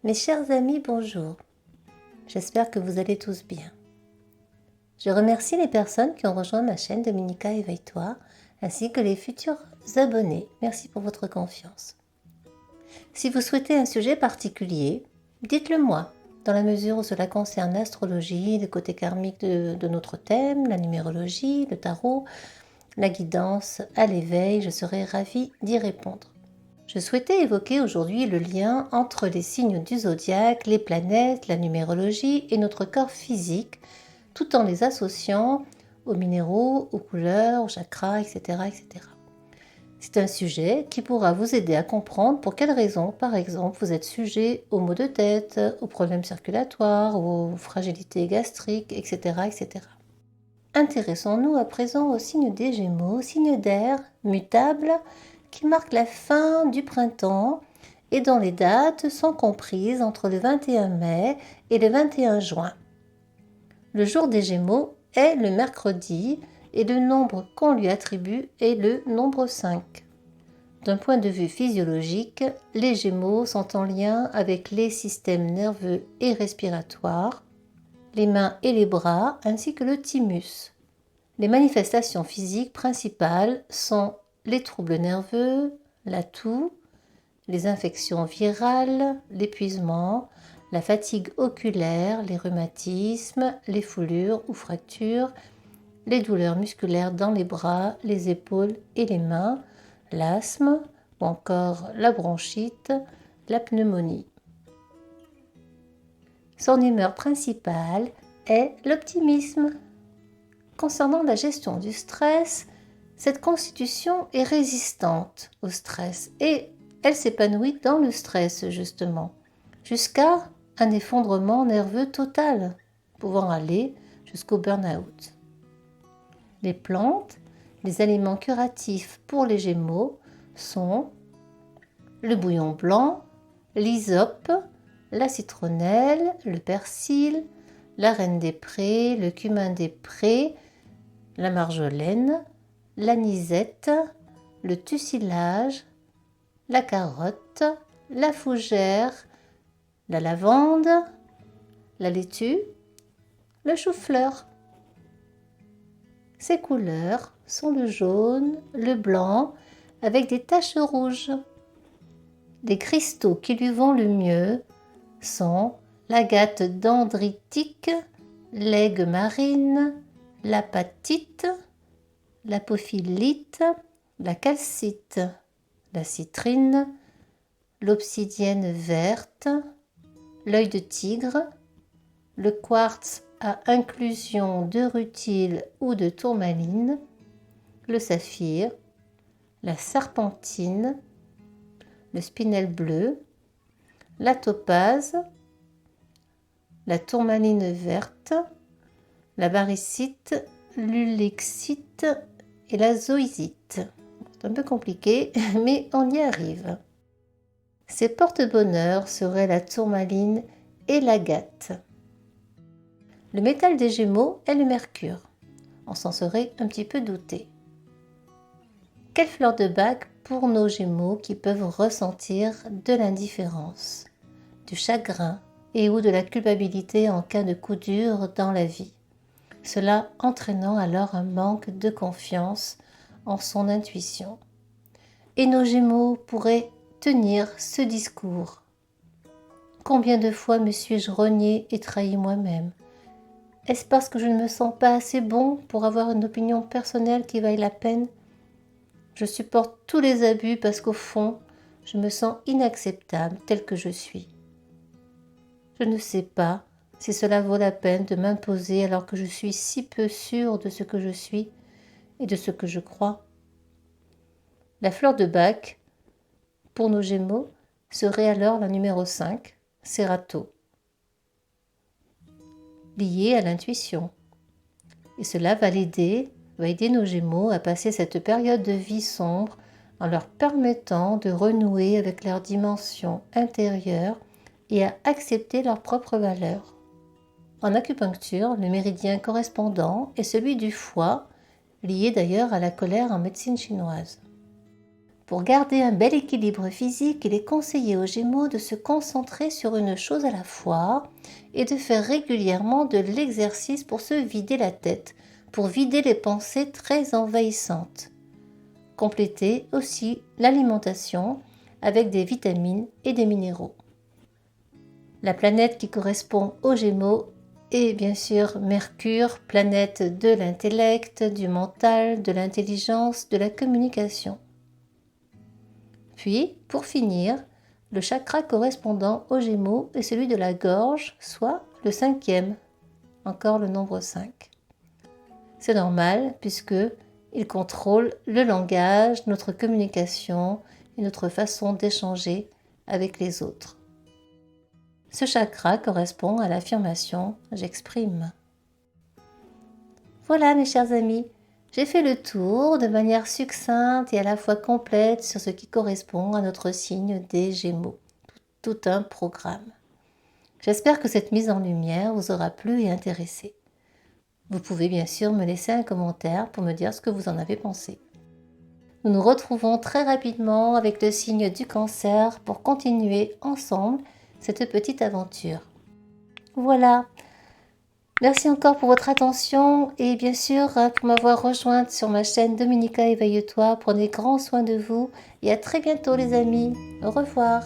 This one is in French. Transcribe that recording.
Mes chers amis, bonjour. J'espère que vous allez tous bien. Je remercie les personnes qui ont rejoint ma chaîne Dominica Éveille-toi, ainsi que les futurs abonnés. Merci pour votre confiance. Si vous souhaitez un sujet particulier, dites-le moi, dans la mesure où cela concerne l'astrologie, le côté karmique de notre thème, la numérologie, le tarot, la guidance à l'éveil, je serai ravie d'y répondre. Je souhaitais évoquer aujourd'hui le lien entre les signes du zodiaque, les planètes, la numérologie et notre corps physique, tout en les associant aux minéraux, aux couleurs, aux chakras, etc., etc. C'est un sujet qui pourra vous aider à comprendre pour quelles raisons, par exemple, vous êtes sujet aux maux de tête, aux problèmes circulatoires, aux fragilités gastriques, etc., etc. Intéressons-nous à présent au signe des Gémeaux, signe d'air, mutable, qui marque la fin du printemps et dont les dates sont comprises entre le 21 mai et le 21 juin. Le jour des Gémeaux est le mercredi et le nombre qu'on lui attribue est le nombre 5. D'un point de vue physiologique, les Gémeaux sont en lien avec les systèmes nerveux et respiratoires, les mains et les bras ainsi que le thymus. Les manifestations physiques principales sont les troubles nerveux, la toux, les infections virales, l'épuisement, la fatigue oculaire, les rhumatismes, les foulures ou fractures, les douleurs musculaires dans les bras, les épaules et les mains, l'asthme ou encore la bronchite, la pneumonie. Son humeur principale est l'optimisme. Concernant la gestion du stress, cette constitution est résistante au stress et elle s'épanouit dans le stress justement, jusqu'à un effondrement nerveux total, pouvant aller jusqu'au burn-out. Les plantes, les aliments curatifs pour les Gémeaux sont le bouillon blanc, l'hysope, la citronnelle, le persil, la reine des prés, le cumin des prés, la marjolaine, l'anisette, le tussilage, la carotte, la fougère, la lavande, la laitue, le chou-fleur. Ces couleurs sont le jaune, le blanc, avec des taches rouges. Les cristaux qui lui vont le mieux sont l'agate dendritique, l'aigue marine, l'apatite, l'apophyllite, la calcite, la citrine, l'obsidienne verte, l'œil de tigre, le quartz à inclusion de rutile ou de tourmaline, le saphir, la serpentine, le spinel bleu, la topaze, la tourmaline verte, la barycite, l'ulexite et la zoïsite. C'est un peu compliqué, mais on y arrive. Ces porte-bonheur seraient la tourmaline et l'agate. Le métal des Gémeaux est le mercure. On s'en serait un petit peu douté. Quelle fleur de bac pour nos Gémeaux qui peuvent ressentir de l'indifférence, du chagrin et ou de la culpabilité en cas de coup dur dans la vie, cela entraînant alors un manque de confiance en son intuition. Et nos Gémeaux pourraient tenir ce discours. Combien de fois me suis-je renié et trahi moi-même? Est-ce parce que je ne me sens pas assez bon pour avoir une opinion personnelle qui vaille la peine? Je supporte tous les abus parce qu'au fond, je me sens inacceptable tel que je suis. Je ne sais pas si cela vaut la peine de m'imposer alors que je suis si peu sûre de ce que je suis et de ce que je crois. La fleur de bac, pour nos Gémeaux, serait alors la numéro 5, Cerato, liée à l'intuition. Et cela va aider nos Gémeaux à passer cette période de vie sombre en leur permettant de renouer avec leur dimension intérieure et à accepter leurs propres valeurs. En acupuncture, le méridien correspondant est celui du foie, lié d'ailleurs à la colère en médecine chinoise. Pour garder un bel équilibre physique, il est conseillé aux Gémeaux de se concentrer sur une chose à la fois et de faire régulièrement de l'exercice pour se vider la tête, pour vider les pensées très envahissantes. Complétez aussi l'alimentation avec des vitamines et des minéraux. La planète qui correspond aux Gémeaux est bien sûr Mercure, planète de l'intellect, du mental, de l'intelligence, de la communication. Puis, pour finir, le chakra correspondant aux Gémeaux est celui de la gorge, soit le 5e, encore le nombre 5. C'est normal puisque il contrôle le langage, notre communication et notre façon d'échanger avec les autres. Ce chakra correspond à l'affirmation « j'exprime ». Voilà mes chers amis, j'ai fait le tour de manière succincte et à la fois complète sur ce qui correspond à notre signe des Gémeaux. Tout un programme. J'espère que cette mise en lumière vous aura plu et intéressé. Vous pouvez bien sûr me laisser un commentaire pour me dire ce que vous en avez pensé. Nous nous retrouvons très rapidement avec le signe du Cancer pour continuer ensemble cette petite aventure. Voilà. Merci encore pour votre attention et bien sûr pour m'avoir rejointe sur ma chaîne Dominica Éveille-toi. Prenez grand soin de vous et à très bientôt les amis. Au revoir.